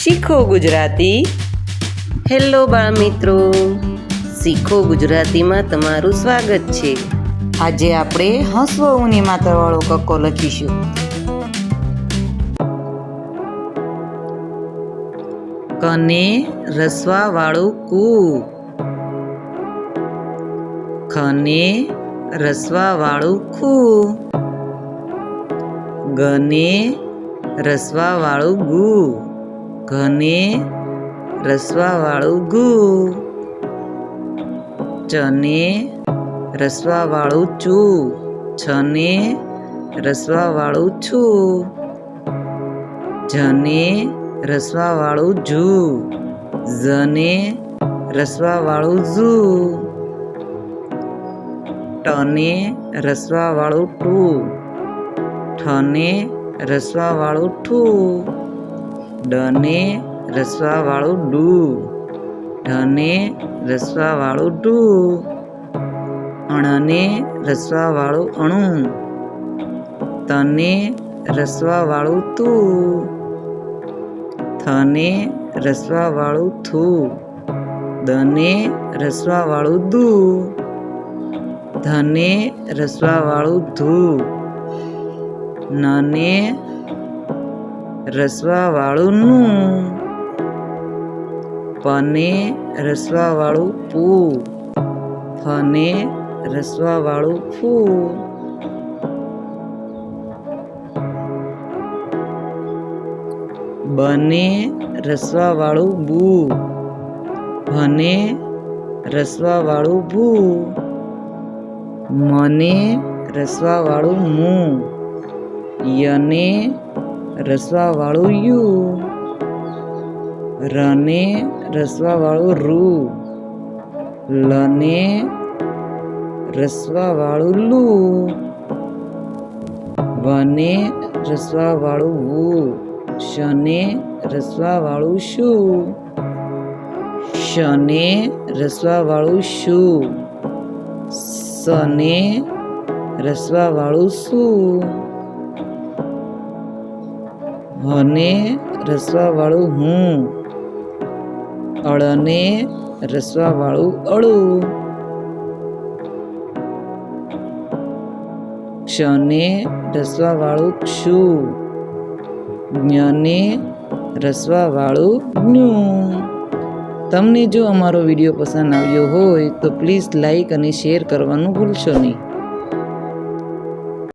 શીખો ગુજરાતી. હેલો બાળ મિત્રો, શીખો ગુજરાતીમાં તમારું સ્વાગત છે. આજે આપણે હસવો ઊની માત્રાવાળો કક્કો લખીશું. કને રસવા વાળું કુ. ખને રસવા વાળું ખુ. ગને રસવા વાળું ગુ. ઘને રસવા વાળું ગુ. ચને રસવા વાળું ચુ. છને રસવા વાળું છું. જને રસવા વાળું જુ. ઝને રસવા વાળું ઝુ. ટને રસવા વાળું ટુ. ઠને રસવા વાળું ઠુ. ડને રસવા વાળું ડુ. ઢને રસવા વાળું ડુ. અણને રસવા વાળું અણુ. તને રસવા વાળું તું. થને રસવા વાળું થુ. દને રસવા વાળું દુ. ધને રસવા વાળું ધુ. નને રસવા વાળું નું. પને રસવા વાળું પુ. ફને રસવા વાળું ફુ. બને રસવા વાળું બુ. ભને રસવા વાળું ભુ. મને રસવા વાળું મુ. યને રસવા વાળું યુ. રને રસવા વાળું રૂ. લને રસવા વાળું લુ. વને રસવા વાળું વુ. શને રસવા વાળું શુ. શને રસવા વાળું શુ. સને રસવા વાળું સુ. હને રસવા વાળું હું. અળને રસવા વાળું અળું. ક્ષને રસવા વાળું ક્ષુ. જ્ઞને રસવા વાળું જ્ઞુ. તમને જો અમારો વિડીયો પસંદ આવ્યો હોય તો પ્લીઝ લાઈક અને શેર કરવાનું ભૂલશો નહીં.